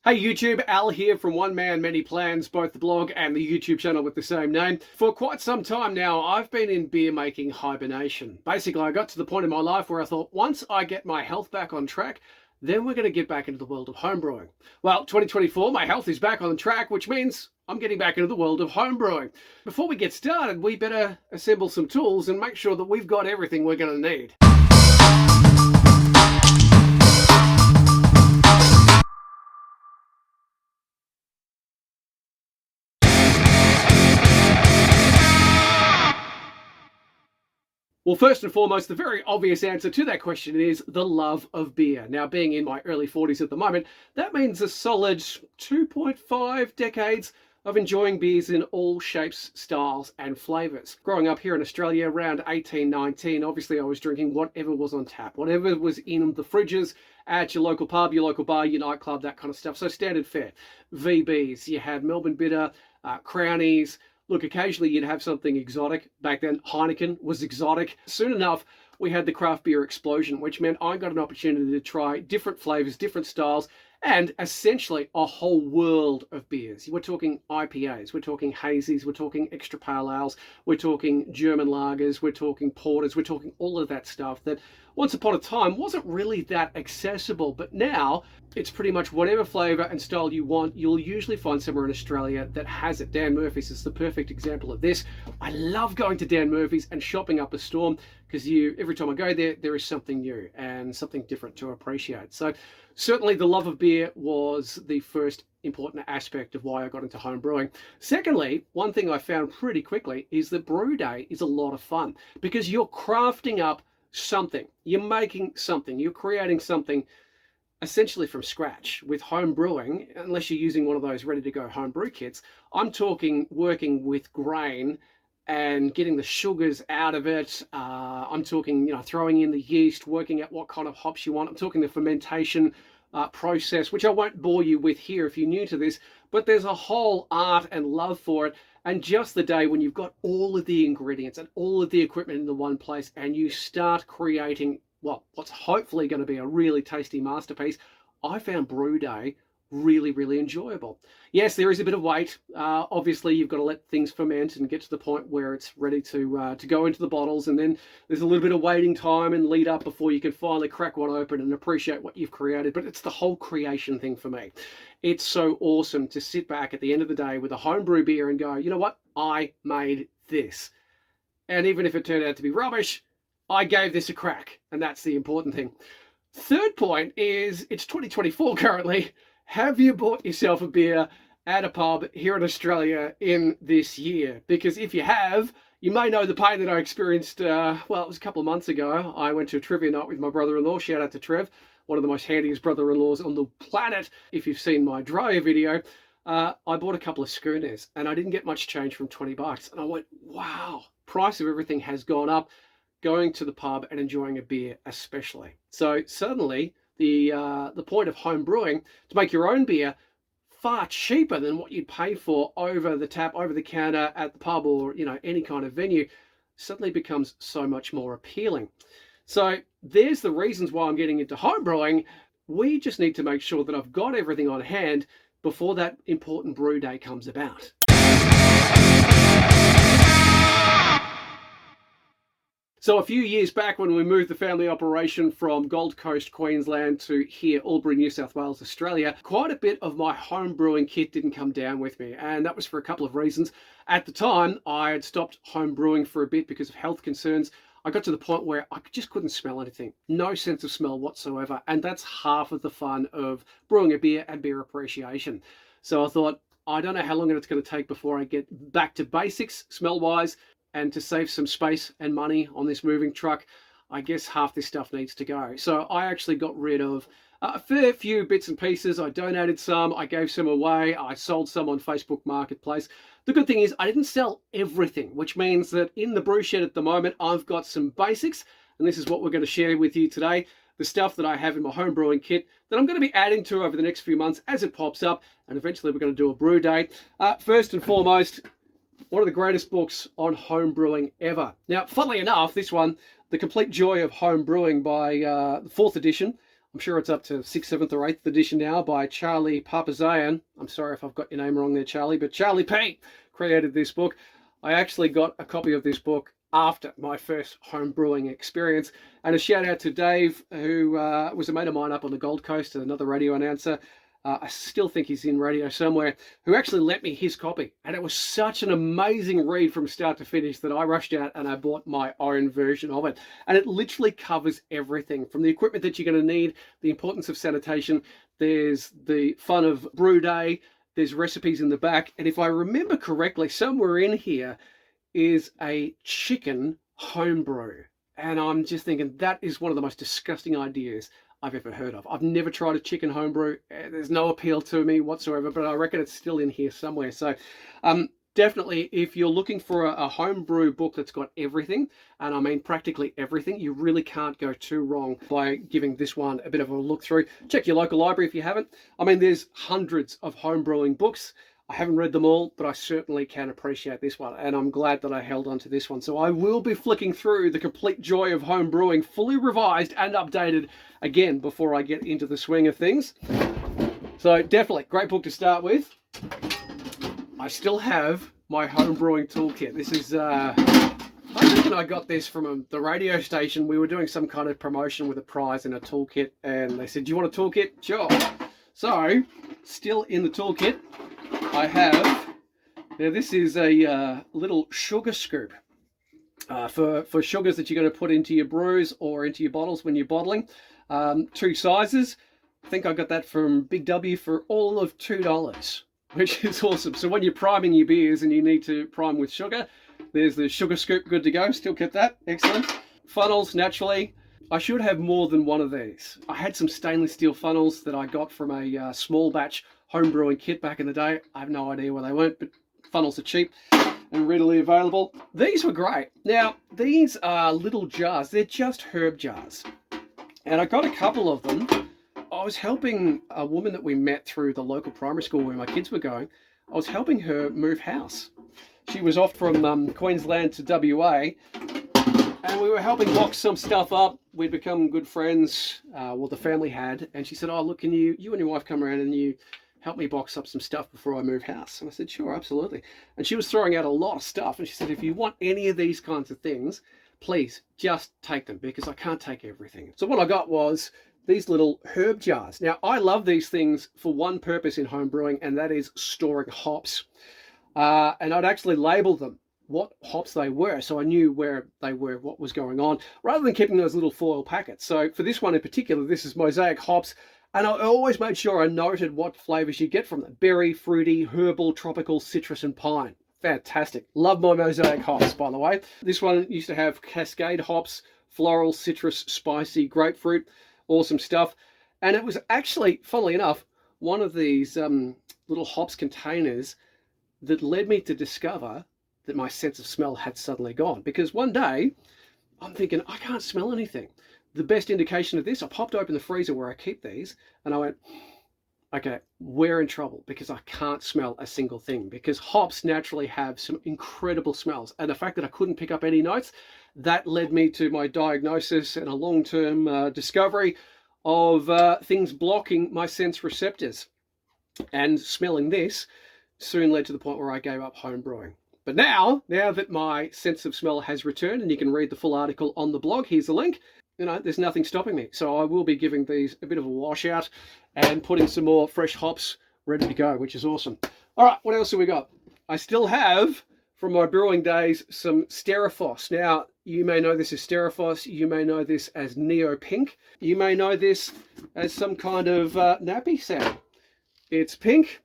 Hey YouTube, Al here from One Man Many Plans, both the blog and the YouTube channel with the same name. For quite some time now, I've been in beer making hibernation. Basically, I got to the point in my life where I thought, once I get my health back on track, then we're going to get back into the world of homebrewing. Well, 2024, my health is back on track, which means I'm getting back into the world of homebrewing. Before we get started, we better assemble some tools and make sure that we've got everything we're going to need. Well, first and foremost, the very obvious answer to that question is the love of beer. Now, being in my early 40s at the moment, that means a solid 2.5 decades of enjoying beers in all shapes, styles and flavours. Growing up here in Australia around 1819, obviously I was drinking whatever was on tap, whatever was in the fridges at your local pub, your local bar, your nightclub, that kind of stuff. So standard fare. VBs, you had Melbourne Bitter, Crownies. Look, occasionally you'd have something exotic. Back then, Heineken was exotic. Soon enough, we had the craft beer explosion, which meant I got an opportunity to try different flavors, different styles, and essentially a whole world of beers. We're talking IPAs, we're talking hazies, we're talking extra pale ales, we're talking German lagers, we're talking porters, we're talking all of that stuff that once upon a time wasn't really that accessible, but now it's pretty much whatever flavor and style you want, you'll usually find somewhere in Australia that has it. Dan Murphy's is the perfect example of this. I love going to Dan Murphy's and shopping up a storm because every time I go there, there is something new and something different to appreciate. So certainly the love of beer was the first important aspect of why I got into home brewing. Secondly, one thing I found pretty quickly is that brew day is a lot of fun because you're crafting up something, you're making something, you're creating something essentially from scratch. With home brewing, unless you're using one of those ready to go home brew kits, I'm talking working with grain and getting the sugars out of it. I'm talking, throwing in the yeast, working out what kind of hops you want. I'm talking the fermentation process, which I won't bore you with here if you're new to this, but there's a whole art and love for it. And just the day when you've got all of the ingredients and all of the equipment in the one place and you start creating, well, what's hopefully going to be a really tasty masterpiece, I found brew day really, really enjoyable. Yes, there is a bit of wait. Obviously, you've got to let things ferment and get to the point where it's ready to go into the bottles, and then there's a little bit of waiting time and lead up before you can finally crack one open and appreciate what you've created. But it's the whole creation thing for me. It's so awesome to sit back at the end of the day with a homebrew beer and go, you know what? I made this. And even if it turned out to be rubbish, I gave this a crack. And that's the important thing. Third point is it's 2024 currently. Have you bought yourself a beer at a pub here in Australia in this year? Because if you have, you may know the pain that I experienced, well, it was a couple of months ago. I went to a trivia night with my brother-in-law. Shout out to Trev, one of the most handiest brother-in-laws on the planet. If you've seen my dryer video, I bought a couple of schooners and I didn't get much change from 20 bucks. And I went, wow, price of everything has gone up. Going to the pub and enjoying a beer especially. So suddenly the point of home brewing, to make your own beer far cheaper than what you'd pay for over the tap, over the counter at the pub or any kind of venue, suddenly becomes so much more appealing. So there's the reasons why I'm getting into home brewing. We just need to make sure that I've got everything on hand before that important brew day comes about. So a few years back when we moved the family operation from Gold Coast, Queensland to here, Albury, New South Wales, Australia, quite a bit of my home brewing kit didn't come down with me. And that was for a couple of reasons. At the time, I had stopped home brewing for a bit because of health concerns. I got to the point where I just couldn't smell anything. No sense of smell whatsoever. And that's half of the fun of brewing a beer and beer appreciation. So I thought, I don't know how long it's going to take before I get back to basics smell-wise. And to save some space and money on this moving truck, I guess half this stuff needs to go. So I actually got rid of a fair few bits and pieces. I donated some, I gave some away, I sold some on Facebook Marketplace. The good thing is I didn't sell everything, which means that in the brew shed at the moment, I've got some basics, and this is what we're going to share with you today. The stuff that I have in my home brewing kit that I'm going to be adding to over the next few months as it pops up, and eventually we're going to do a brew day. First and foremost, one of the greatest books on home brewing ever. Now, funnily enough, this one, The Complete Joy of Home Brewing by the 4th edition. I'm sure it's up to 6th, 7th or 8th edition now, by Charlie Papazian. I'm sorry if I've got your name wrong there, Charlie, but Charlie P created this book. I actually got a copy of this book after my first home brewing experience. And a shout out to Dave, who was a mate of mine up on the Gold Coast, another radio announcer. I still think he's in radio somewhere, who actually lent me his copy. And it was such an amazing read from start to finish that I rushed out and I bought my own version of it. And it literally covers everything from the equipment that you're going to need, the importance of sanitation. There's the fun of brew day. There's recipes in the back. And if I remember correctly, somewhere in here is a chicken homebrew. And I'm just thinking that is one of the most disgusting ideas I've ever heard of. I've never tried a chicken homebrew. There's no appeal to me whatsoever, but I reckon it's still in here somewhere. So definitely, if you're looking for a homebrew book that's got everything, and I mean practically everything, you really can't go too wrong by giving this one a bit of a look through. Check your local library if you haven't. I mean, there's hundreds of homebrewing books. I haven't read them all, but I certainly can appreciate this one, and I'm glad that I held on to this one. So I will be flicking through The Complete Joy of Home Brewing, fully revised and updated again before I get into the swing of things. So definitely, great book to start with. I still have my home brewing toolkit. This is, I reckon I got this from the radio station. We were doing some kind of promotion with a prize and a toolkit, and they said, do you want a toolkit? Sure. So, still in the toolkit, I have, now this is a little sugar scoop for sugars that you're going to put into your brews or into your bottles when you're bottling. 2 sizes. I think I got that from Big W for all of $2, which is awesome. So when you're priming your beers and you need to prime with sugar, there's the sugar scoop, good to go. Still kept that, excellent. Funnels, naturally. I should have more than one of these. I had some stainless steel funnels that I got from a small batch home brewing kit back in the day. I have no idea where they went, but funnels are cheap and readily available. These were great. Now, these are little jars. They're just herb jars. And I got a couple of them. I was helping a woman that we met through the local primary school where my kids were going. I was helping her move house. She was off from Queensland to WA, and we were helping box some stuff up. We'd become good friends, well, the family had, and she said, oh, look, can you and your wife come around and you help me box up some stuff before I move house? And I said, sure, absolutely. And she was throwing out a lot of stuff, and she said, if you want any of these kinds of things, please just take them, because I can't take everything. So what I got was these little herb jars. Now, I love these things for one purpose in home brewing, and that is storing hops. And I'd actually label them what hops they were, so I knew where they were, what was going on, rather than keeping those little foil packets. So for this one in particular, this is Mosaic hops, and I always made sure I noted what flavors you get from them: berry, fruity, herbal, tropical, citrus, and pine. Fantastic. Love my Mosaic hops, by the way. This one used to have Cascade hops, floral, citrus, spicy, grapefruit. Awesome stuff. And it was actually, funnily enough, one of these little hops containers that led me to discover that my sense of smell had suddenly gone. Because one day, I'm thinking, I can't smell anything. The best indication of this, I popped open the freezer where I keep these, and I went, okay, we're in trouble, because I can't smell a single thing, because hops naturally have some incredible smells. And the fact that I couldn't pick up any notes, that led me to my diagnosis and a long-term discovery of things blocking my sense receptors. And smelling this soon led to the point where I gave up home brewing. But now that my sense of smell has returned, and you can read the full article on the blog, here's the link, you know, there's nothing stopping me. So I will be giving these a bit of a washout and putting some more fresh hops ready to go, which is awesome. All right, what else have we got? I still have, from my brewing days, some Steriphos. Now, you may know this as Steriphos. You may know this as Neo Pink. You may know this as some kind of nappy sound. It's pink,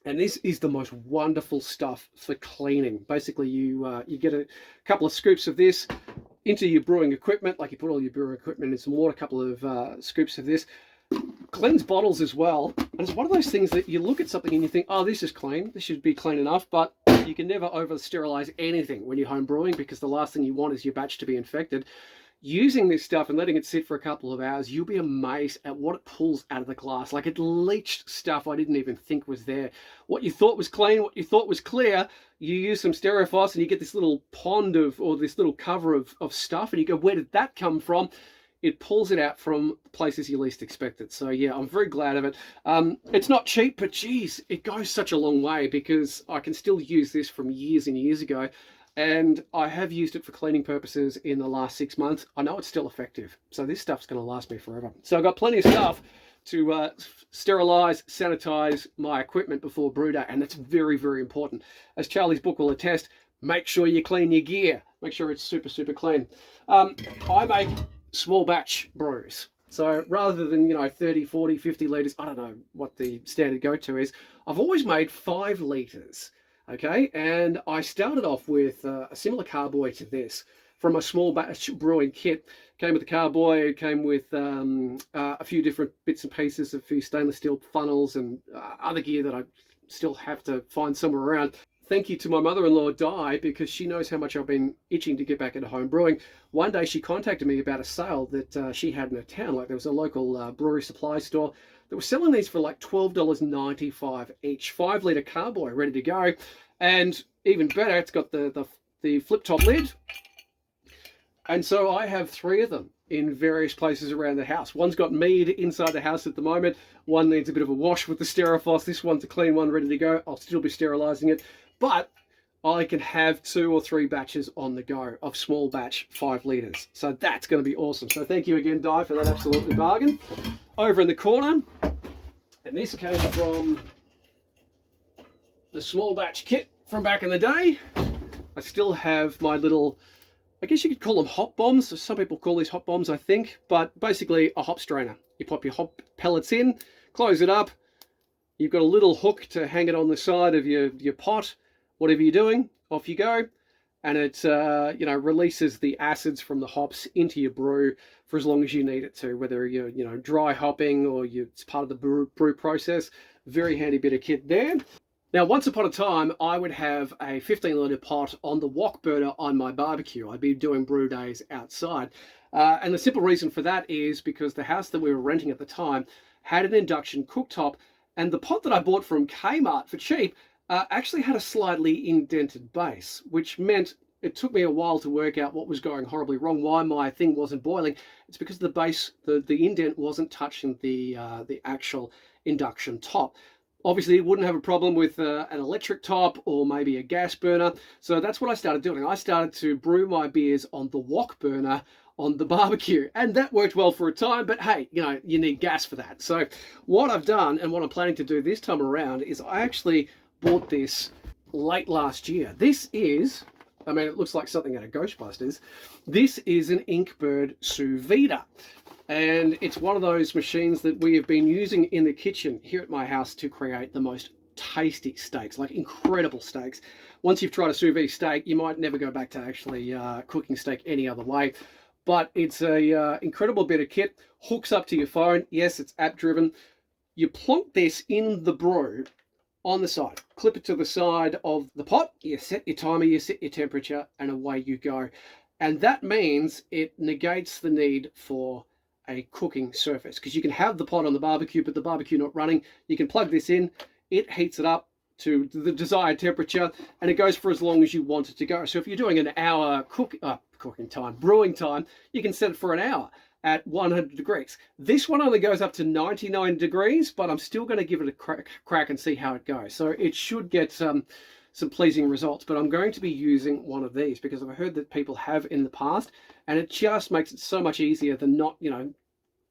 and this is the most wonderful stuff for cleaning. Basically, you get a couple of scoops of this into your brewing equipment, like you put all your brewing equipment in some water, a couple of scoops of this. Cleans bottles as well. And it's one of those things that you look at something and you think, oh, this is clean, this should be clean enough, but you can never over sterilize anything when you're home brewing, because the last thing you want is your batch to be infected. Using this stuff and letting it sit for a couple of hours, you'll be amazed at what it pulls out of the glass. Like, it leached stuff I didn't even think was there. What you thought was clean, what you thought was clear, you use some Steriphos and you get this little pond of, or this little cover of stuff, and you go, where did that come from? it pulls it out from places you least expect it. So yeah, I'm very glad of it. It's not cheap, but geez, it goes such a long way because I can still use this from years and years ago. And I have used it for cleaning purposes in the last 6 months. I know it's still effective. So this stuff's going to last me forever. So I've got plenty of stuff to sterilize, sanitize my equipment before brew day. And that's very, very important. As Charlie's book will attest, make sure you clean your gear. Make sure it's super, super clean. I make small batch brews. So rather than, 30, 40, 50 litres, I don't know what the standard go-to is, I've always made 5 litres. Okay, and I started off with a similar carboy to this from a small batch brewing kit. Came with the carboy, it came with a few different bits and pieces, a few stainless steel funnels and other gear that I still have to find somewhere around. Thank you to my mother-in-law, Di, because she knows how much I've been itching to get back into home brewing. One day she contacted me about a sale that she had in her town. Like there was a local brewery supply store that was selling these for like $12.95 each. 5 litre carboy ready to go. And even better, it's got the flip top lid. And so I have 3 of them in various places around the house. One's got mead inside the house at the moment. One needs a bit of a wash with the Steriphos. This one's a clean one ready to go. I'll still be sterilizing it. But I can have 2 or 3 batches on the go of small batch 5 litres. So that's going to be awesome. So thank you again, Di, for that absolutely bargain. Over in the corner, and this came from the small batch kit from back in the day. I still have my little, I guess you could call them hop bombs. Some people call these hop bombs, I think. But basically a hop strainer. You pop your hop pellets in, close it up. You've got a little hook to hang it on the side of your pot. Whatever you're doing, off you go. And it releases the acids from the hops into your brew for as long as you need it to, whether you're dry hopping or it's part of the brew process. Very handy bit of kit there. Now, once upon a time, I would have a 15-litre pot on the wok burner on my barbecue. I'd be doing brew days outside. And the simple reason for that is because the house that we were renting at the time had an induction cooktop, and the pot that I bought from Kmart for cheap actually had a slightly indented base, which meant it took me a while to work out what was going horribly wrong, why my thing wasn't boiling. It's because the base, the indent wasn't touching the actual induction top. Obviously, it wouldn't have a problem with an electric top or maybe a gas burner. So that's what I started doing. I started to brew my beers on the wok burner on the barbecue, and that worked well for a time, but hey, you need gas for that. So what I've done and what I'm planning to do this time around is I actually bought this late last year. This is, it looks like something out of Ghostbusters. This is an Inkbird sous vide. And it's one of those machines that we have been using in the kitchen here at my house to create the most tasty steaks, like incredible steaks. Once you've tried a sous vide steak, you might never go back to actually cooking steak any other way. But it's a incredible bit of kit. Hooks up to your phone. Yes, it's app driven. You plonk this in the brew on the side, clip it to the side of the pot, you set your timer, you set your temperature, and away you go. And that means it negates the need for a cooking surface, because you can have the pot on the barbecue, but the barbecue not running. You can plug this in, it heats it up to the desired temperature, and it goes for as long as you want it to go. So if you're doing an hour brewing time, you can set it for an hour at 100 degrees. This one only goes up to 99 degrees, but I'm still going to give it a crack and see how it goes. So it should get some pleasing results, but I'm going to be using one of these because I've heard that people have in the past, and it just makes it so much easier than not,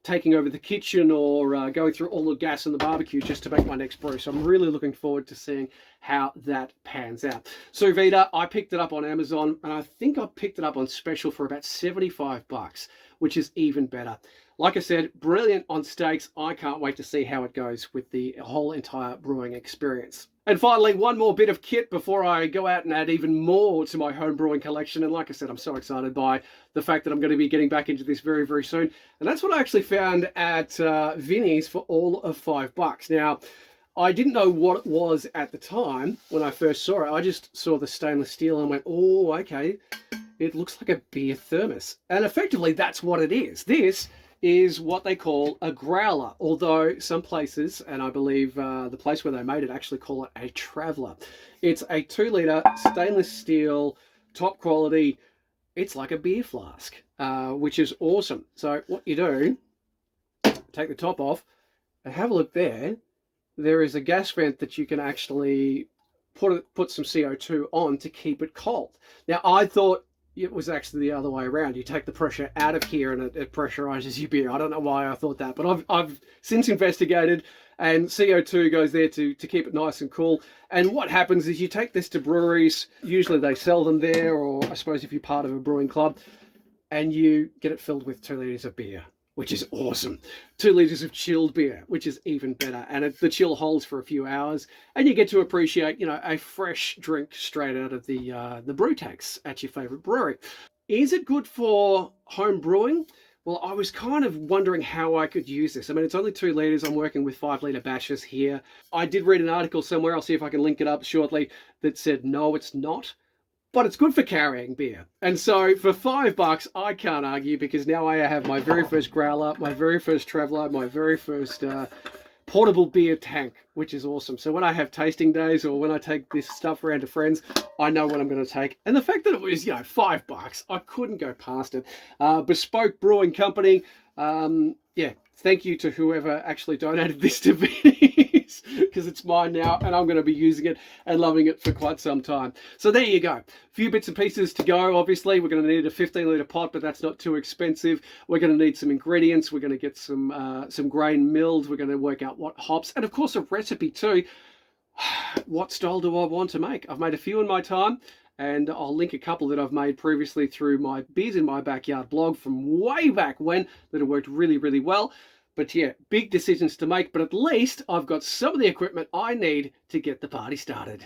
taking over the kitchen or going through all the gas in the barbecue just to make my next brew. So I'm really looking forward to seeing how that pans out. Sous vide, I picked it up on Amazon, and I think I picked it up on special for about 75 bucks, which is even better. Like I said, brilliant on steaks. I can't wait to see how it goes with the whole entire brewing experience. And finally, one more bit of kit before I go out and add even more to my home brewing collection. And like I said, I'm so excited by the fact that I'm going to be getting back into this very, very soon. And that's what I actually found at Vinnie's for all of $5. Now, I didn't know what it was at the time when I first saw it. I just saw the stainless steel and went, oh, okay, it looks like a beer thermos. And effectively, that's what it is. This is what they call a growler, although some places, and I believe the place where they made it, actually call it a traveller. It's a 2-litre stainless steel, top quality, it's like a beer flask, which is awesome. So what you do, take the top off and have a look there. There is a gas vent that you can actually put some CO2 on to keep it cold. Now, I thought it was actually the other way around. You take the pressure out of here and it pressurizes your beer. I don't know why I thought that, but I've since investigated, and CO2 goes there to keep it nice and cool. And what happens is you take this to breweries, usually they sell them there, or I suppose if you're part of a brewing club, and you get it filled with 2 litres of beer, which is awesome. 2 litres of chilled beer, which is even better. And the chill holds for a few hours, and you get to appreciate, a fresh drink straight out of the brew tanks at your favourite brewery. Is it good for home brewing? Well, I was kind of wondering how I could use this. I mean, it's only 2 litres. I'm working with 5-litre batches here. I did read an article somewhere, I'll see if I can link it up shortly, that said, no, it's not. But it's good for carrying beer. And so for $5, I can't argue, because now I have my very first growler, my very first traveller, my very first portable beer tank, which is awesome. So when I have tasting days or when I take this stuff around to friends, I know what I'm going to take. And the fact that it was, $5, I couldn't go past it. Bespoke Brewing Company, yeah, thank you to whoever actually donated this to me, because it's mine now and I'm going to be using it and loving it for quite some time. So there you go. A few bits and pieces to go. Obviously, we're going to need a 15-litre pot, but that's not too expensive. We're going to need some ingredients. We're going to get some grain milled. We're going to work out what hops, and of course a recipe too. What style do I want to make? I've made a few in my time, and I'll link a couple that I've made previously through my Beers in My Backyard blog from way back when that have worked really, really well. But yeah, big decisions to make, but at least I've got some of the equipment I need to get the party started.